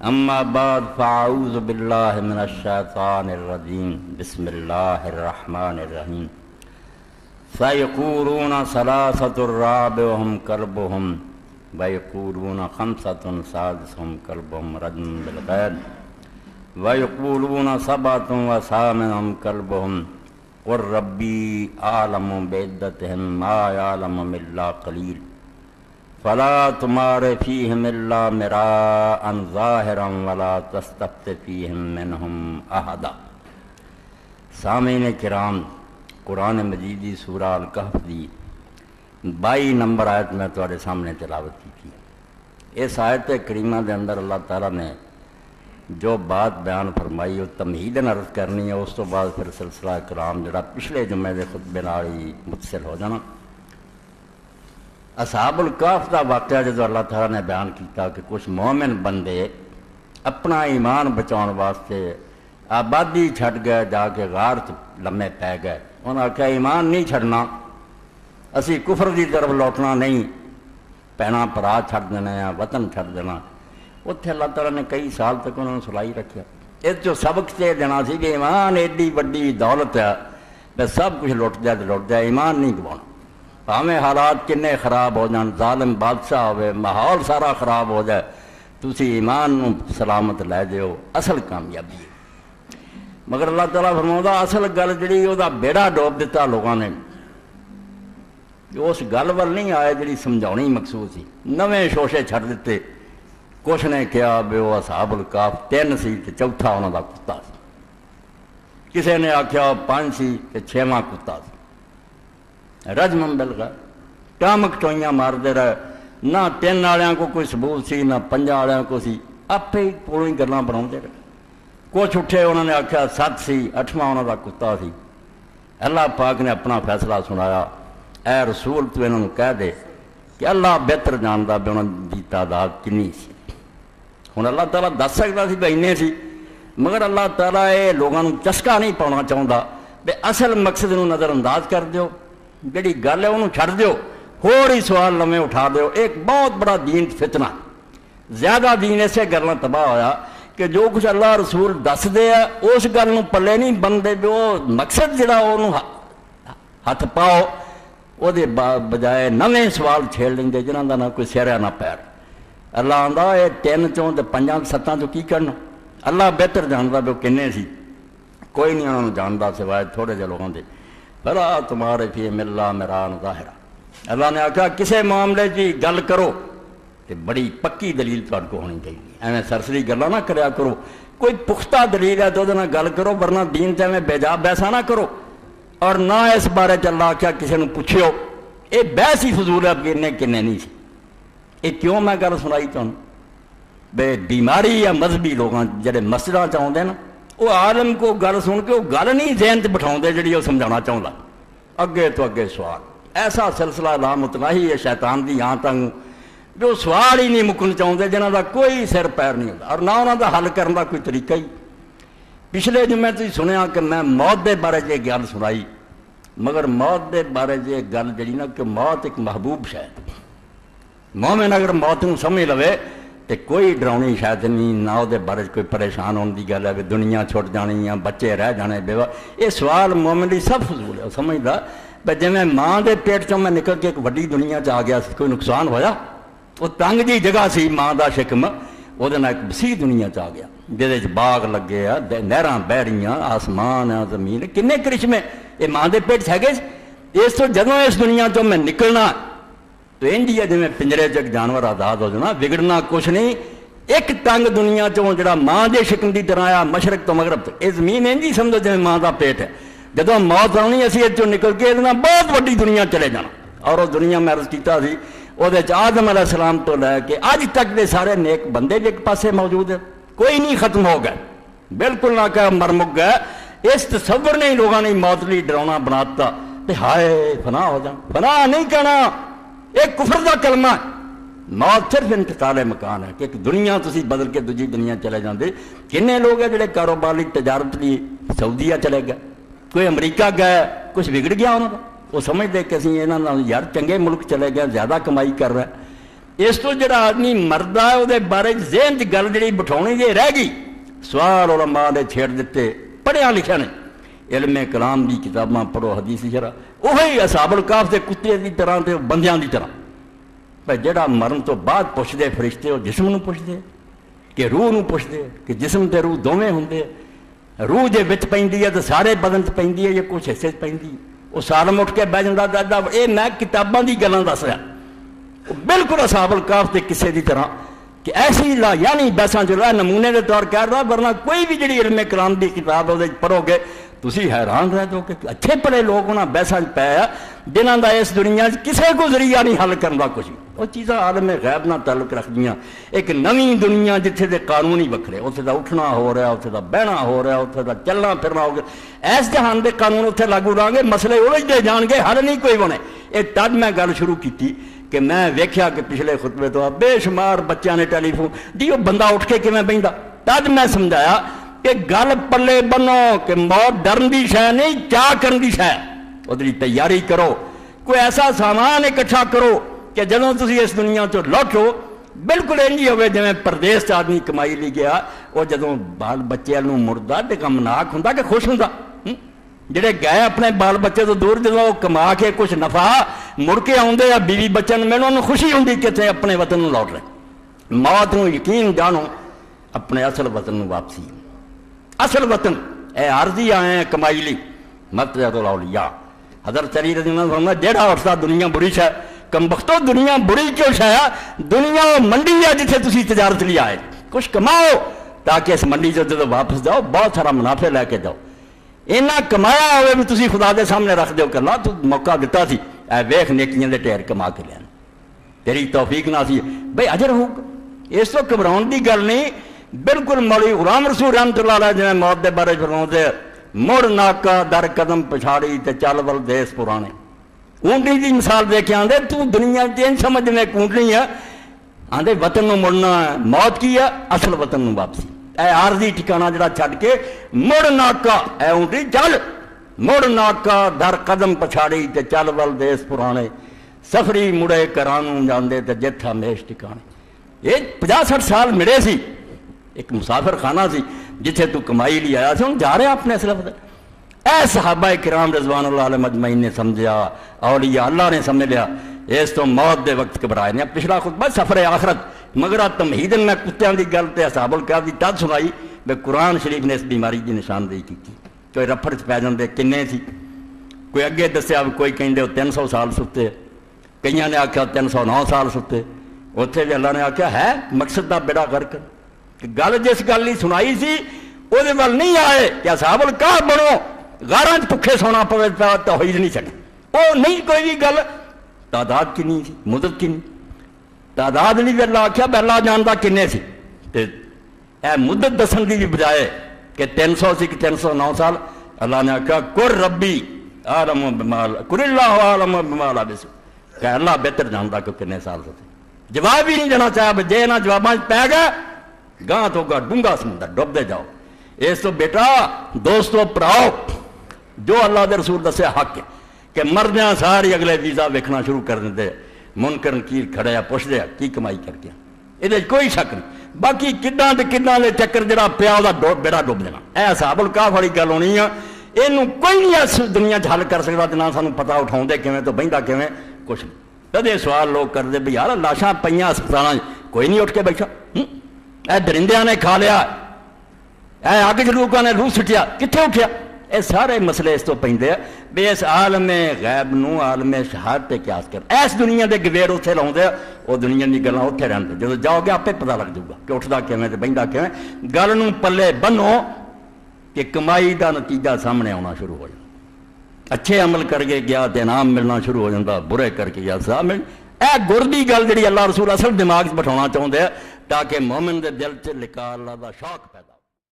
اما بعد فاعوذ باللہ من الشیطان الرجیم بسم اللہ الرحمن الرحیم سیقولون ثلاثۃ رابعہم کلبہم ویقولون خمسۃ سادسہم کلبہم رجم بالغیب ویقولون سبعۃ وثامنہم کلبہم قل ربی اعلم بعدتہم ما یعلمہم الا قلیل فلا تمار فیہم الا مراء ظاہرا ولا تستفت فیہم منہم احدا۔ سامعین کرام، قرآن مجید دی سورہ الکہف دی 22 نمبر آیت میں تمہارے سامنے تلاوت کی تھی۔ اس آیت کریمہ دے اندر اللہ تعالیٰ نے جو بات بیان فرمائی وہ تمہیدن عرض کرنی ہے، اس تو بعد پھر سلسلہ کلام جڑا پچھلے جمعے دے خطبے نال ہی متصل ہو جانا۔ اصحاب الکہف دا واقعہ جدو اللہ تعالیٰ نے بیان کیتا کہ کچھ مومن بندے اپنا ایمان بچاؤن واسطے آبادی چھٹ گئے، جا کے غار لمے پے گئے۔ انہوں نے کہا ایمان نہیں چھڑنا، اسی کفر دی طرف لوٹنا نہیں، پینا پرا چھڑ دینا یا وطن چھڑ دینا۔ اتنے اللہ تعالیٰ نے کئی سال تک انہوں نے سلائی رکھا۔ اس جو سبق سے دینا سی کہ ایمان ایڈی وڈی دولت ہے، بس سب کچھ لٹ جائے تو لٹ جائے، ایمان نہیں گوانا۔ ہمیں حالات کنے خراب ہو جان، ظالم بادشاہ ہوئے، ماحول سارا خراب ہو جائے، تسی ایمان نو سلامت لے دیو، اصل کامیابی ہے۔ مگر اللہ تعالیٰ فرماؤں اصل گل جڑی وہ بیڑا ڈوب دیتا لوگوں نے، اس گل وال نہیں آئے جڑی سمجھاؤنی مقصود سی، نویں شوشے چھڑ دیتے۔ کچھ نے کہا بے وہ اصحاب الکہف 3 سی تے چوتھا انہوں دا کتا سی، کسے نے آکھیا 5 سی تے 6واں کتا سی۔ رجم بالغیب، ٹامک ٹوئیاں مار دے رہے، نہ 3 والوں کو کوئی ثبوت سی نہ 5 والوں کو سی، آپ ہی پوروں ہی گلاں بنا دے رہے۔ کچھ اٹھے انہوں نے آکھیا 7 سی، 8واں انہوں دا کتا سی۔ اللہ پاک نے اپنا فیصلہ سنایا، اے رسول تو انہوں نے کہہ دے کہ اللہ بہتر جاندا بھی انہوں دی تعداد کنی سی۔ ہوں اللہ تعالیٰ دس سکتا سی بھائی نے سی، مگر اللہ تعالیٰ یہ لوگوں چسکا نہیں پاؤنا چاہتا بے اصل مقصد نو نظر انداز کر دیو، جڑی گل ہے انہوں چھڑ دیو، ہور ہی سوال لمے اٹھا دیو۔ ایک بہت بڑا دین فتنہ، زیادہ دین ایسے گلوں تباہ ہویا کہ جو کچھ اللہ رسول دس دے ہے اس گل نو پلے نہیں بنتے، جو مقصد جڑا انہوں ہاتھ پاؤ وہ دے بجائے نویں سوال چھیڑ لیں گے جنہوں کا نہ کوئی سیرا نہ پیر۔ اللہ آندا یہ 3 چوں تے 5 7 چوں کی کرنا، اللہ بہتر جانتا بھی وہ کنے سی، کوئی نہیں انہوں نے جانتا سوائے تھوڑے جے لوگوں دے۔ فلا تمہارے فی ملا میران ظاہرہ، اللہ نے آکھا کسے معاملے کی گل کرو تو بڑی پکی دلیل تہاڈے کو ہونی چاہیے، ایویں سرسری گلاں نہ کریا کرو، کوئی پختہ دلیل ہے تو وہ گل کرو، ورنہ دین تے ایویں بے جا بحثاں نہ کرو۔ اور نہ اس بارے چ اللہ آکھیا کسے نوں پوچھو، یہ بحث ہی فضول ہے کنے کنے نہیں سی۔ یہ کیوں میں گل سنائی تمہیں بے بیماری یا مذہبی لوگاں جڑے مسجداں چ آؤندے نا، وہ عالم کو گل سن کے وہ گل نہیں ذہن تے بٹھاؤندے جڑی وہ سمجھانا چاہتا، اگے تو اگے سوال۔ ایسا سلسلہ لامتناہی ہے شیطان دی یہاں تک جو سوال ہی نہیں مکن چاہتے، جنہاں دا کوئی سر پیر نہیں ہوتا اور نہ انہاں دا حل کرنے دا کوئی طریقہ ہی۔ پچھلے جمعے تسی سنیا کہ میں موت دے بارے یہ گل سنائی، مگر موت دے بارے یہ گل جڑی نا کہ موت ایک محبوب شے، مومن اگر موت نوں سمجھ لوے تو کوئی ڈراؤنی شاید نہیں، نہ وہ بارے کوئی پریشان ہونے کی گل ہے بھی دنیا چھوٹ جانی یا بچے رہ جانے بیوہ۔ یہ سوال مومن لی سب فضول ہے، وہ سمجھدا بھائی جی میں ماں دے پیٹ چوں میں نکل کے ایک وڈی دنیا چ آ گیا، کوئی نقصان ہویا؟ وہ تنگ جی جگہ سی ماں دا شکم، وہ ایک وسیع دنیا چ آ گیا جہد باغ لگے آ، نہراں بہ رہیاں، آسمان آ، زمین، کنے کرشمے یہ ماں دے پیٹ ہے گئے۔ اس تو جدوں اس دنیا چوں میں نکلنا تو انجی ہے جی میں پنجرے چ ایک جانور آزاد ہو جانا، بگڑنا کچھ نہیں۔ ایک تنگ دنیا چوں جڑا ماں دے شکم دی طرح آیا مشرق تو مغرب تو، یہ زمین انجی سمجھو جی ماں دا پیٹ ہے، جدوں موت آنی اسی اتوں نکل کے بہت وڈی دنیا چلے جانا۔ اور وہ دنیا میں عرض کیتا سی وہ آدم علیہ السلام تو لے کے اج تک دے سارے نیک بندے بھی ایک پاسے موجود ہیں، کوئی نہیں ختم ہو گئے، بالکل نہ کہ مرمک گئے۔ اس تصور نے لوگوں نے موت لی ڈراؤنا بناتا کہ ہائے فنا ہو جان، فنا نہیں کہنا، ایک کفر دا کلمہ ہے۔ موت صرف انتقال مکان ہے کہ ایک دنیا تسی بدل کے دوجی دنیا چلے جاندے۔ کنے لوگ ہیں جڑے کاروبار لی تجارت لی سعودیہ چلے گئے، کوئی امریکہ گئے، کچھ بگڑ گیا انہوں کا، وہ سمجھتے کہ اسی یار چنگے ملک چلے گئے، زیادہ کمائی کر رہے ہیں۔ اس تو جڑا آدمی مردا ہے وہ بارے ذہن چ گل جی بٹھاؤنی جی رہ گئی، سوال علماء نے چھیڑ دیتے، پڑھیا لکھیا نے، علم کلام دی کتاباں پڑھو، حدیث شرح، وہی اصحاب الکہف دے کتے دی طرح تے بندیاں دی طرح. بھائی جڑا مرن تو بعد پوچھتے فرشتے وہ جسم نو پوچھتے کہ روح نو پوچھتے کہ جسم تے روح دوویں ہوندے، روح جے وچ پیندی ہے تو سارے بدن چ پیندی ہے یا کچھ حصے چ پیندی ہے. وہ سالم اٹھ کے بہ جاندا دادا اے میں کتاباں دی گلاں دس رہا، بالکل اصحاب الکہف دے کسے دی طرح کہ ایسی لا یعنی بحثاں جو نمونے کے طور کہہ رہا، ورنہ کوئی بھی جڑی علم کلام دی کتاب وہ پڑھو گے تسی حیران رہ جاؤ کہ اچھے پڑھے لوگ انہاں بحثاں پے جنہاں دا اس دنیا کسے کو ذریعہ نہیں حل کرن دا کچھ بھی. وہ چیزاں عالم غیب نال تعلق رکھدیاں، ایک نویں دنیا جتھے دے قانون ہی وکھرے، اتھے دا اٹھنا ہو رہا، اتھے دا بہنا ہو رہا، اتھے دا چلنا پھرنا ہو گیا. ایس جہان دے قانون اتھے لاگو رہن گے، مسئلے الجھدے جان گے، حل نہیں کوئی بنے. یہ تد میں گل شروع کیتی کہ میں ویکھیا کہ پچھلے خطبے تو بے شمار بچیاں نے ٹیلی فون دی وہ بندہ اٹھ کے کیویں بہندا. تد میں سمجھایا کہ گل پلے بنو کہ موت ڈرن دی شے نہیں، چاہ کرن دی شے. ادھر تیاری کرو، کوئی ایسا سامان اکٹھا کرو کہ جدوں تسی اس دنیا چ لوٹو بالکل انج ہی ہوئے جویں پردیس چ آدمی کمائی لی گیا، وہ جدوں بال بچے نوں مڑدا تے غمناک ہوندا کہ خوش ہوندا. جڑے گئے اپنے بال بچے تو دور جدوں وہ کما کے کچھ نفع مڑ کے آؤندے یا بیوی بچے نوں ملن انہوں خوشی ہوندی کہ تے اپنے وطن نوں لوٹ رہے. موت نوں یقین جانو، اپنے اصل وطن نوں واپسی. اصل وطن اے عارضی آئے ہیں کمائی لی، مطلب الاولیاء. حضرت علی رضی اللہ عنہ فرمایا جیڑا اٹھتا دنیا بری شے، کم بختو دنیا بری کیوں شے؟ دنیا منڈی ہے جتھے تسی تجارت لی آئے، کچھ کماؤ تاکہ اس منڈی سے جدو واپس جاؤ بہت سارا منافع لے کے جاؤ. اینا کمایا ہوئے بھی تسی خدا دے سامنے رکھ دیو کہ اللہ تو موقع دیتا سی، اے ویکھ نیکیاں دے ٹھیر کما کے لین، تیری توفیق نہ سی بھئی اجر ہوگا. اس تو گھبراؤن دی گل نہیں. بالکل مولوی غلام رسول رحمت اللہ علیہ جویں موت دے بارے فرماؤندے مڑ ناکا در قدم پچھاڑی تے چل ول دیس پرانے. اونٹنی دی مثال دے کے آندے تو دنیا چین سمجھ میں اونٹنی ہے، آندے وطن نو مڑنا ہے. موت کی ہے؟ اصل وطن نو واپسی. اے عارضی ٹھکانہ جڑا چھڈ کے مڑ ناکا، اے اونٹی چل مڑ ناکا در قدم پچھاڑی تے چل ول دیس پرانے. سفری مڑے کرانوں جاندے تے جتھا میش ٹھکانے. یہ 50-60 سال مڑے سی، ایک مسافر خانہ سی جتھے تو کمائی لی آیا سی، ہن جا رہے اپنے اصل وطن. اے صحابہ کرام رضوان اللہ علیہ مجمعین نے سمجھا، اولیاء اللہ نے سمجھ لیا، اس تو موت دے وقت گھبرائے نے. پچھلا خطبہ سفر آخرت، مگر تمہیدن میں کتیاں دی گل تے اصحاب الکہف دی تد سنائی بے قرآن شریف نے اس بیماری دی نشاندہی کی. کوئی رفڑ چ پی جاندے کنے سی، کوئی اگے دسیا کوئی کہندے 300 سال ستے، کئیاں نے آکھیا 309 سال ستے. اتنے بھی اللہ نے آکھیا ہے مقصد دا بیڑا غرق. گل جس گل نہیں سنائی سی وہ نہیں آئے کہ اصحاب الکہف بنو، غاراں بھکھے سونا پوے توحید نہیں چڑھی. وہ نہیں کوئی بھی گل. تعداد کنی سی، مدت کنی، تعداد نہیں بھی اللہ آخیا بھی اللہ جانتا کنے سی. اے مدت دسن کی بھی بجائے کہ 300 سی کہ 309 سال، اللہ نے آخیا کر ربی عالم بمال کر اللہ عالم بمال آبس، کہ اللہ بہتر جانتا کہ کنے سال سے. جواب ہی نہیں دینا چاہا، جے انہاں جواباں پی گئے گاہ تو گاہ ڈونگا سمندر ڈوبتے جاؤ. اس تو بیٹا دوستو پراؤ جو اللہ دے رسول دسے حق ہے کہ مردیاں ساری اگلے ویزا ویکھنا شروع کر دے. منکر نکیر کھڑے پوچھ دے کی کمائی کر کے، یہ کوئی شک نہیں. باقی کداں دے چکر جڑا پیا وہ بیڑا ڈوب دینا. اے اصحاب الکہف والی گل ہونی ہے. یہ کوئی نہیں اس دنیا حل کر سکتا، نہ سانوں پتا اٹھاؤں کیویں تو بہندا کیویں کچھ نہیں. کدے سوال لوگ کرتے بھی یار لاشاں پئیاں ہسپتال کوئی نہیں اٹھ کے بیٹھا. اے درندیاں نے کھا لیا، اے اگ چ لوگوں نے روح سٹیا، کتنے اٹھیا؟ یہ سارے مسئلے اس تو پیندے ہیں بھی اس عالم غیب نو عالم شہادت تے قیاس کر. اس دنیا دے گویر اتنے لاؤندے وہ دنیا دی گلاں اتنے رہندے. جدوں جاؤ گے آپے پتہ لگ جاؤ گا کہ اٹھدا کیویں تے بہندا کیویں. گل نو پلے بنو کہ کمائی دا نتیجہ سامنے آنا شروع ہو جائے. اچھے عمل کر کے گیا تے انعام ملنا شروع ہو جاتا، برے کر کے گیا سزا مل. اے گر دی گل جڑی اللہ رسول اصل دماغ بٹھاؤنا چاہتے ہیں تاکہ مومن دے دل چ لقاء اللہ دا شوق پیدا